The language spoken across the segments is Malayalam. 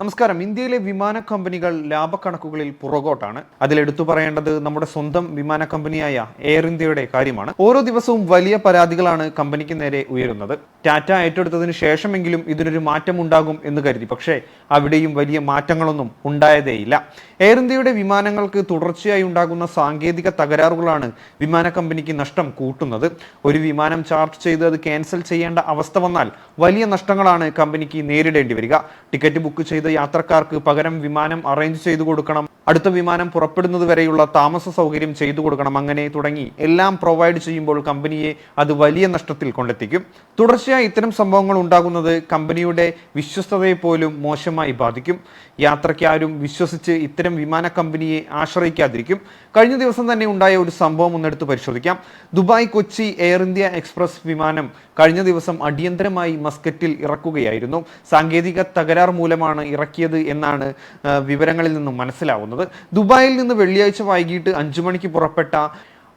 നമസ്കാരം. ഇന്ത്യയിലെ വിമാന കമ്പനികൾ ലാഭക്കണക്കുകളിൽ പുറകോട്ടാണ്. അതിലെടുത്തു പറയേണ്ടത് നമ്മുടെ സ്വന്തം വിമാന കമ്പനിയായ എയർ ഇന്ത്യയുടെ കാര്യമാണ്. ഓരോ ദിവസവും വലിയ പരാതികളാണ് കമ്പനിക്ക് നേരെ ഉയരുന്നത്. ടാറ്റ ഏറ്റെടുത്തതിന് ശേഷമെങ്കിലും ഇതിനൊരു മാറ്റം ഉണ്ടാകും എന്ന് കരുതി. പക്ഷേ അവിടെയും വലിയ മാറ്റങ്ങളൊന്നും ഉണ്ടായതേയില്ല. എയർ ഇന്ത്യയുടെ വിമാനങ്ങൾക്ക് തുടർച്ചയായി ഉണ്ടാകുന്ന സാങ്കേതിക തകരാറുകളാണ് വിമാന കമ്പനിക്ക് നഷ്ടം കൂട്ടുന്നത്. ഒരു വിമാനം ചാർജ് ചെയ്ത് അത് ക്യാൻസൽ ചെയ്യേണ്ട അവസ്ഥ വന്നാൽ വലിയ നഷ്ടങ്ങളാണ് കമ്പനിക്ക് നേരിടേണ്ടി വരിക. ടിക്കറ്റ് ബുക്ക് ചെയ്ത യാത്രക്കാർക്ക് പകരം വിമാനം അറേഞ്ച് ചെയ്തു കൊടുക്കണം, അടുത്ത വിമാനം പുറപ്പെടുന്നത് വരെയുള്ള താമസ സൗകര്യം ചെയ്തു കൊടുക്കണം, അങ്ങനെ തുടങ്ങി എല്ലാം പ്രൊവൈഡ് ചെയ്യുമ്പോൾ കമ്പനിയെ അത് വലിയ നഷ്ടത്തിൽ കൊണ്ടെത്തിക്കും. തുടർച്ചയായി ഇത്തരം സംഭവങ്ങൾ ഉണ്ടാകുന്നത് കമ്പനിയുടെ വിശ്വസ്തതയെ പോലും മോശമായി ബാധിക്കും. യാത്രക്കാരും വിശ്വസിച്ച് ഇത്തരം വിമാന കമ്പനിയെ ആശ്രയിക്കാതിരിക്കും. കഴിഞ്ഞ ദിവസം തന്നെ ഉണ്ടായ ഒരു സംഭവം ഒന്നെടുത്ത് പരിശോധിക്കാം. Dubai Kochi air India express വിമാനം കഴിഞ്ഞ ദിവസം അടിയന്തരമായി മസ്കറ്റിൽ ഇറക്കുകയായിരുന്നു. സാങ്കേതിക തകരാർ മൂലമാണ് ഇറക്കിയത് എന്നാണ് വിവരങ്ങളിൽ നിന്നും മനസ്സിലാവുന്നത്. ദുബായിൽ നിന്ന് വെള്ളിയാഴ്ച വൈകിട്ട് 5 മണിക്ക് പുറപ്പെട്ട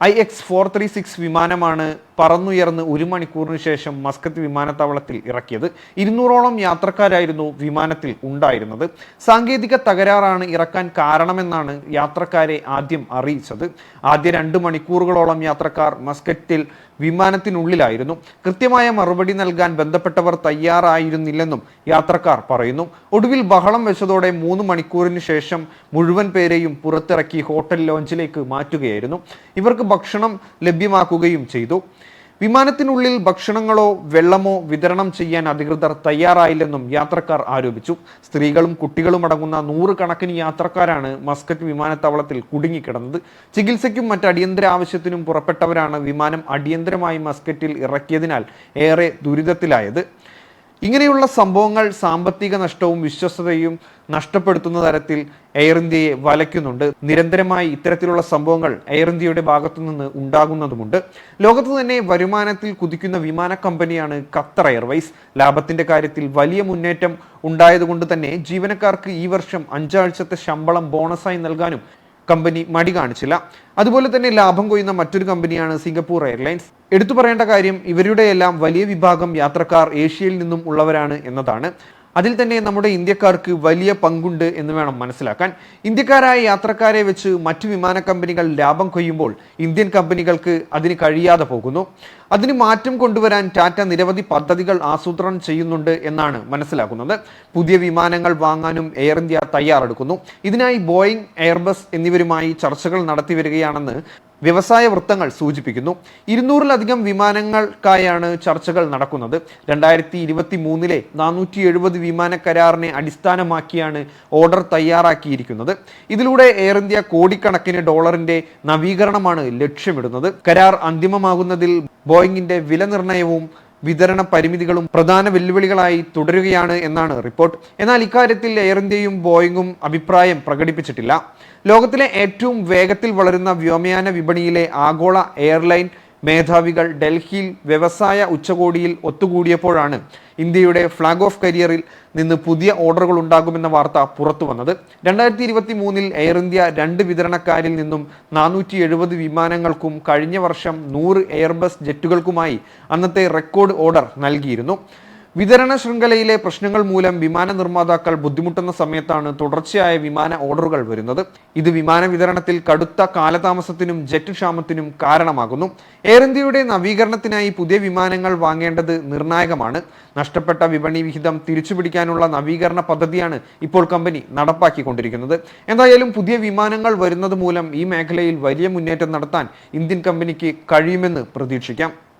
IX436 വിമാനമാണ് പറന്നുയർന്ന് 1 മണിക്കൂറിന് ശേഷം മസ്കത്ത് വിമാനത്താവളത്തിൽ ഇറക്കിയത്. 200ഓളം യാത്രക്കാരായിരുന്നു വിമാനത്തിൽ ഉണ്ടായിരുന്നത്. സാങ്കേതിക തകരാറാണ് ഇറക്കാൻ കാരണമെന്നാണ് യാത്രക്കാരെ ആദ്യം അറിയിച്ചത്. ആദ്യ 2 മണിക്കൂറുകളോളം യാത്രക്കാർ മസ്കറ്റിൽ വിമാനത്തിനുള്ളിലായിരുന്നു. കൃത്യമായ മറുപടി നൽകാൻ ബന്ധപ്പെട്ടവർ തയ്യാറായിരുന്നില്ലെന്നും യാത്രക്കാർ പറയുന്നു. ഒടുവിൽ ബഹളം വെച്ചതോടെ 3 മണിക്കൂറിന് ശേഷം മുഴുവൻ പേരെയും പുറത്തിറക്കി ഹോട്ടൽ ലോഞ്ചിലേക്ക് മാറ്റുകയായിരുന്നു. ഇവർക്ക് ഭക്ഷണം ലഭ്യമാക്കുകയും ചെയ്തു. വിമാനത്തിനുള്ളിൽ ഭക്ഷണങ്ങളോ വെള്ളമോ വിതരണം ചെയ്യാൻ അധികൃതർ തയ്യാറായില്ലെന്നും യാത്രക്കാർ ആരോപിച്ചു. സ്ത്രീകളും കുട്ടികളും അടങ്ങുന്ന 100 കണക്കിന് യാത്രക്കാരാണ് മസ്കറ്റ് വിമാനത്താവളത്തിൽ കുടുങ്ങിക്കിടന്നത്. ചികിത്സയ്ക്കും മറ്റ് അടിയന്തര ആവശ്യത്തിനും പുറപ്പെട്ടവരാണ് വിമാനം അടിയന്തരമായി മസ്കറ്റിൽ ഇറക്കിയതിനാൽ ഏറെ ദുരിതത്തിലായത്. ഇങ്ങനെയുള്ള സംഭവങ്ങൾ സാമ്പത്തിക നഷ്ടവും വിശ്വസ്തതയും നഷ്ടപ്പെടുത്തുന്ന തരത്തിൽ എയർ ഇന്ത്യയെ വലയ്ക്കുന്നുണ്ട്. നിരന്തരമായി ഇത്തരത്തിലുള്ള സംഭവങ്ങൾ എയർ ഇന്ത്യയുടെ ഭാഗത്തു നിന്ന് ഉണ്ടാകുന്നതുമുണ്ട്. ലോകത്ത് തന്നെ വരുമാനത്തിൽ കുതിക്കുന്ന വിമാന കമ്പനിയാണ് ഖത്തർ എയർവേസ്. ലാഭത്തിന്റെ കാര്യത്തിൽ വലിയ മുന്നേറ്റം ഉണ്ടായതുകൊണ്ട് തന്നെ ജീവനക്കാർക്ക് ഈ വർഷം 5 ആഴ്ചത്തെ ശമ്പളം ബോണസായി നൽകാനും കമ്പനി മടി കാണിച്ചില്ല. അതുപോലെ തന്നെ ലാഭം കൊയ്യുന്ന മറ്റൊരു കമ്പനിയാണ് സിംഗപ്പൂർ എയർലൈൻസ്. എടുത്തു പറയേണ്ട കാര്യം ഇവരുടെയെല്ലാം വലിയ വിഭാഗം യാത്രക്കാർ ഏഷ്യയിൽ നിന്നും ഉള്ളവരാണ് എന്നതാണ്. അതിൽ തന്നെ നമ്മുടെ ഇന്ത്യക്കാർക്ക് വലിയ പങ്കുണ്ട് എന്ന് വേണം മനസ്സിലാക്കാൻ. ഇന്ത്യക്കാരായ യാത്രക്കാരെ വെച്ച് മറ്റു വിമാന കമ്പനികൾ ലാഭം കൊയ്യുമ്പോൾ ഇന്ത്യൻ കമ്പനികൾക്ക് അതിന് കഴിയാതെ പോകുന്നു. അതിന് മാറ്റം കൊണ്ടുവരാൻ ടാറ്റ നിരവധി പദ്ധതികൾ ആസൂത്രണം ചെയ്യുന്നുണ്ട് എന്നാണ് മനസ്സിലാക്കുന്നത്. പുതിയ വിമാനങ്ങൾ വാങ്ങാനും എയർ ഇന്ത്യ തയ്യാറെടുക്കുന്നു. ഇതിനായി ബോയിങ്, എയർബസ് എന്നിവരുമായി ചർച്ചകൾ നടത്തി വരികയാണെന്ന് വ്യവസായ വൃത്തങ്ങൾ സൂചിപ്പിക്കുന്നു. 200-ലധികം വിമാനങ്ങൾക്കായാണ് ചർച്ചകൾ നടക്കുന്നത്. 2023-ലെ 470 വിമാന കരാറിനെ അടിസ്ഥാനമാക്കിയാണ് ഓർഡർ തയ്യാറാക്കിയിരിക്കുന്നത്. ഇതിലൂടെ എയർ ഇന്ത്യ കോടിക്കണക്കിന് ഡോളറിന്റെ നവീകരണമാണ് ലക്ഷ്യമിടുന്നത്. കരാർ അന്തിമമാകുന്നതിൽ ബോയിങ്ങിന്റെ വില നിർണയവും വിതരണ പരിമിതികളും പ്രധാന വെല്ലുവിളികളായി തുടരുകയാണ് എന്നാണ് റിപ്പോർട്ട്. എന്നാൽ ഇക്കാര്യത്തിൽ എയർ ഇന്ത്യയും ബോയിങ്ങും അഭിപ്രായം പ്രകടിപ്പിച്ചിട്ടില്ല. ലോകത്തിലെ ഏറ്റവും വേഗത്തിൽ വളരുന്ന വ്യോമയാന വിപണിയിലെ ആഗോള എയർലൈൻ മേധാവികൾ ഡൽഹിയിൽ വ്യവസായ ഉച്ചകോടിയിൽ ഒത്തുകൂടിയപ്പോഴാണ് ഇന്ത്യയുടെ ഫ്ലാഗ് ഓഫ് കരിയറിൽ നിന്ന് പുതിയ ഓർഡറുകൾ ഉണ്ടാകുമെന്ന വാർത്ത പുറത്തു വന്നത്. 2023-ൽ എയർ ഇന്ത്യ 2 വിതരണക്കാരിൽ നിന്നും 470 വിമാനങ്ങൾക്കും കഴിഞ്ഞ വർഷം 100 എയർബസ് ജെറ്റുകൾക്കുമായി അന്നത്തെ റെക്കോർഡ് ഓർഡർ നൽകിയിരുന്നു. വിതരണ ശൃംഖലയിലെ പ്രശ്നങ്ങൾ മൂലം വിമാന നിർമ്മാതാക്കൾ ബുദ്ധിമുട്ടുന്ന സമയത്താണ് തുടർച്ചയായ വിമാന ഓർഡറുകൾ വരുന്നത്. ഇത് വിമാന വിതരണത്തിൽ കടുത്ത കാലതാമസത്തിനും ജെറ്റ് ക്ഷാമത്തിനും കാരണമാകുന്നു. എയർ ഇന്ത്യയുടെ നവീകരണത്തിനായി പുതിയ വിമാനങ്ങൾ വാങ്ങേണ്ടത് നിർണായകമാണ്. നഷ്ടപ്പെട്ട വിപണി വിഹിതം തിരിച്ചുപിടിക്കാനുള്ള നവീകരണ പദ്ധതിയാണ് ഇപ്പോൾ കമ്പനി നടപ്പാക്കിക്കൊണ്ടിരിക്കുന്നത്. എന്തായാലും പുതിയ വിമാനങ്ങൾ വരുന്നത് മൂലം ഈ മേഖലയിൽ വലിയ മുന്നേറ്റം നടത്താൻ ഇന്ത്യൻ കമ്പനിക്ക് കഴിയുമെന്ന് പ്രതീക്ഷിക്കാം.